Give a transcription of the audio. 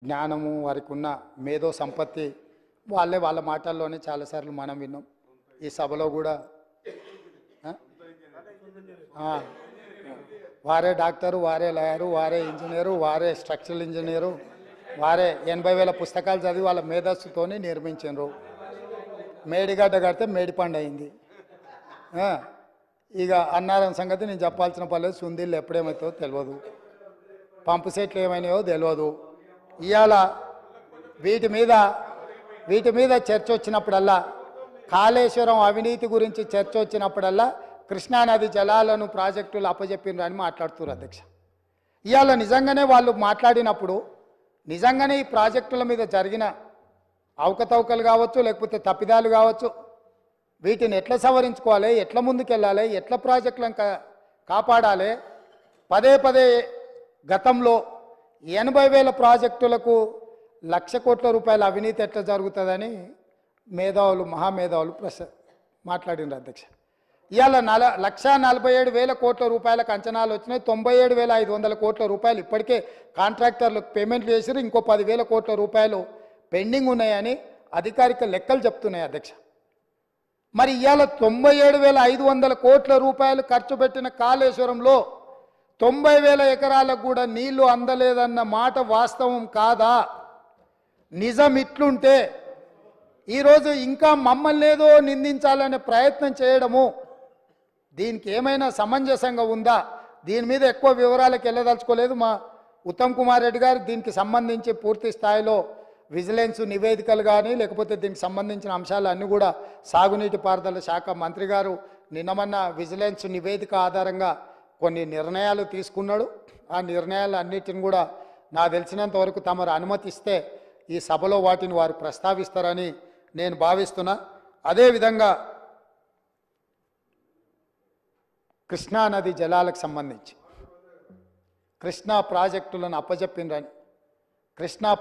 జ్ఞానము వారికి ఉన్న మేధో సంపత్తి వాళ్ళ మాటల్లోనే చాలాసార్లు మనం విన్నాం. ఈ సభలో కూడా వారే డాక్టరు, వారే లాయరు, వారే ఇంజనీరు, వారే స్ట్రక్చరల్ ఇంజనీరు, వారే 80,000 పుస్తకాలు చదివి వాళ్ళ మేధస్సుతోని నిర్మించారు. మేడిగడ్డ కడితే మేడిపండు అయింది. ఇక అన్నారం సంగతి నేను చెప్పాల్సిన పర్లేదు. సుందీళ్ళు ఎప్పుడేమవుతుందో తెలియదు, పంపు సెట్లు ఏమైనాయో తెలియదు. ఇవాళ వీటి మీద చర్చ వచ్చినప్పుడల్లా, కాళేశ్వరం అవినీతి గురించి చర్చ వచ్చినప్పుడల్లా కృష్ణానది జలాలను ప్రాజెక్టులు అప్పచెప్పినరు అని మాట్లాడుతున్నారు అధ్యక్ష. ఇవాళ నిజంగానే వాళ్ళు మాట్లాడినప్పుడు నిజంగానే ఈ ప్రాజెక్టుల మీద జరిగిన అవకతవకలు కావచ్చు, లేకపోతే తప్పిదాలు కావచ్చు, వీటిని ఎట్లా సవరించుకోవాలి, ఎట్లా ముందుకెళ్ళాలి, ఎట్లా ప్రాజెక్టులను కాపాడాలి, పదే గతంలో 80,000 ప్రాజెక్టులకు 1,00,000 కోట్ల రూపాయల అవినీతి ఎట్లా జరుగుతుందని మహామేధావులు మాట్లాడినారు అధ్యక్ష. ఇవాళ 1,47,000 కోట్ల రూపాయలకు అంచనాలు వచ్చినాయి. 97,500 కోట్ల రూపాయలు ఇప్పటికే కాంట్రాక్టర్లకు పేమెంట్లు చేసారు. ఇంకో 10,000 కోట్ల రూపాయలు పెండింగ్ ఉన్నాయని అధికారిక లెక్కలు చెప్తున్నాయి అధ్యక్ష. మరి ఇవాళ 97,500 కోట్ల రూపాయలు ఖర్చు పెట్టిన కాళేశ్వరంలో 90,000 ఎకరాలకు కూడా నీళ్లు అందలేదన్న మాట వాస్తవం కాదా? నిజం ఇట్లుంటే ఈరోజు ఇంకా మమ్మల్ని ఏదో నిందించాలనే ప్రయత్నం చేయడము దీనికి ఏమైనా సమంజసంగా ఉందా? దీని మీద ఎక్కువ వివరాలకు వెళ్ళదలుచుకోలేదు. మా ఉత్తమ్ కుమార్ రెడ్డి గారు దీనికి సంబంధించి పూర్తి స్థాయిలో విజిలెన్స్ నివేదికలు కానీ, లేకపోతే దీనికి సంబంధించిన అంశాలు అన్నీ కూడా సాగునీటి పారుదల శాఖ మంత్రి గారు నిన్నమన్న విజిలెన్స్ నివేదిక ఆధారంగా కొన్ని నిర్ణయాలు తీసుకున్నాడు. ఆ నిర్ణయాలు అన్నిటిని కూడా నాకు తెలిసినంత వరకు తమరు అనుమతిస్తే ఈ సభలో వాటిని వారు ప్రస్తావిస్తారని నేను భావిస్తున్నా. అదేవిధంగా కృష్ణానది జలాలకు సంబంధించి కృష్ణా ప్రాజెక్టులను అప్పచెప్పిండ్రని, కృష్ణా